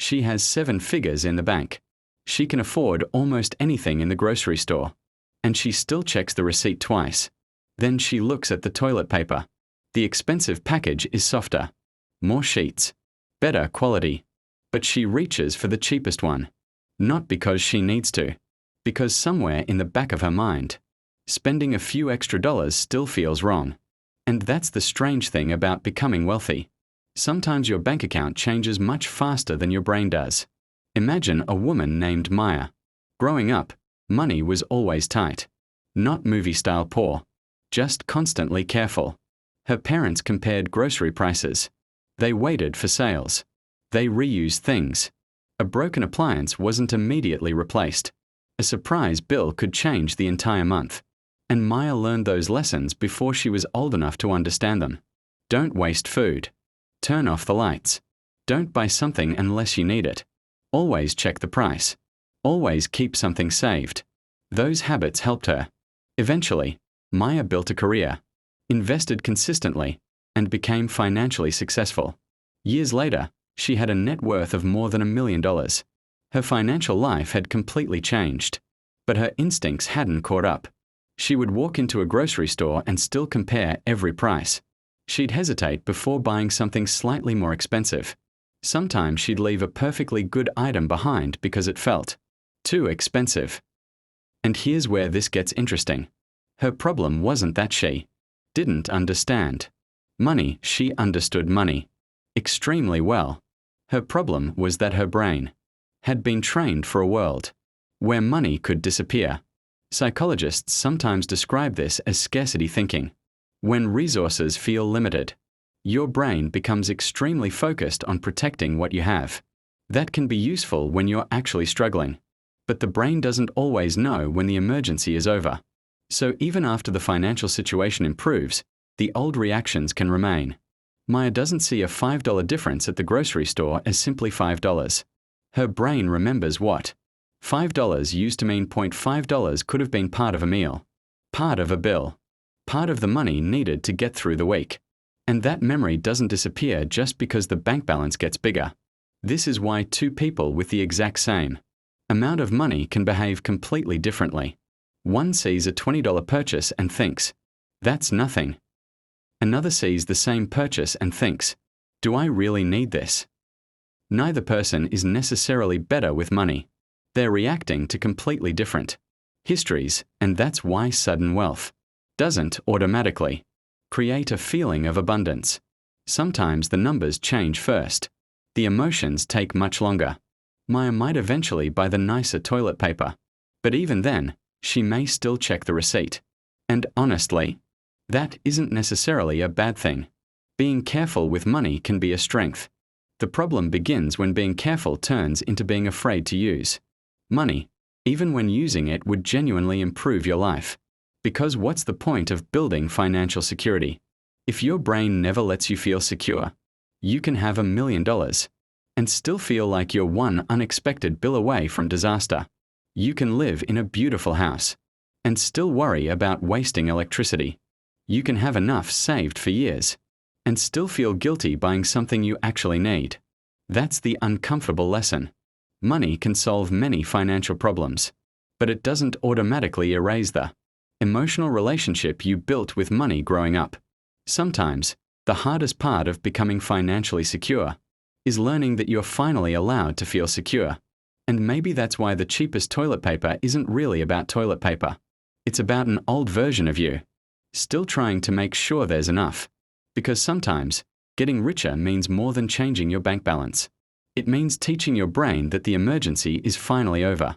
She has 7 figures in the bank. She can afford almost anything in the grocery store. And she still checks the receipt twice. Then she looks at the toilet paper. The expensive package is softer. More sheets. Better quality. But she reaches for the cheapest one. Not because she needs to. Because somewhere in the back of her mind, spending a few extra dollars still feels wrong. And that's the strange thing about becoming wealthy. Sometimes your bank account changes much faster than your brain does. Imagine a woman named Maya. Growing up, money was always tight. Not movie-style poor. Just constantly careful. Her parents compared grocery prices. They waited for sales. They reused things. A broken appliance wasn't immediately replaced. A surprise bill could change the entire month. And Maya learned those lessons before she was old enough to understand them. Don't waste food. Turn off the lights. Don't buy something unless you need it. Always check the price. Always keep something saved. Those habits helped her. Eventually, Maya built a career, invested consistently, and became financially successful. Years later, she had a net worth of more than $1 million. Her financial life had completely changed. But her instincts hadn't caught up. She would walk into a grocery store and still compare every price. She'd hesitate before buying something slightly more expensive. Sometimes she'd leave a perfectly good item behind because it felt too expensive. And here's where this gets interesting. Her problem wasn't that she didn't understand money. She understood money extremely well. Her problem was that her brain had been trained for a world where money could disappear. Psychologists sometimes describe this as scarcity thinking. When resources feel limited, your brain becomes extremely focused on protecting what you have. That can be useful when you're actually struggling. But the brain doesn't always know when the emergency is over. So even after the financial situation improves, the old reactions can remain. Maya doesn't see a $5 difference at the grocery store as simply $5. Her brain remembers what $5 used to mean. $0.5 could have been part of a meal, part of a bill, part of the money needed to get through the week. And that memory doesn't disappear just because the bank balance gets bigger. This is why two people with the exact same amount of money can behave completely differently. One sees a $20 purchase and thinks, that's nothing. Another sees the same purchase and thinks, do I really need this? Neither person is necessarily better with money. They're reacting to completely different histories, and that's why sudden wealth doesn't automatically create a feeling of abundance. Sometimes the numbers change first. The emotions take much longer. Maya might eventually buy the nicer toilet paper, but even then, she may still check the receipt. And honestly, that isn't necessarily a bad thing. Being careful with money can be a strength. The problem begins when being careful turns into being afraid to use money, even when using it would genuinely improve your life. Because what's the point of building financial security? If your brain never lets you feel secure, you can have $1 million and still feel like you're one unexpected bill away from disaster. You can live in a beautiful house and still worry about wasting electricity. You can have enough saved for years and still feel guilty buying something you actually need. That's the uncomfortable lesson. Money can solve many financial problems, but it doesn't automatically erase the emotional relationship you built with money growing up. Sometimes, the hardest part of becoming financially secure is learning that you're finally allowed to feel secure. And maybe that's why the cheapest toilet paper isn't really about toilet paper. It's about an old version of you, still trying to make sure there's enough. Because sometimes, getting richer means more than changing your bank balance. It means teaching your brain that the emergency is finally over.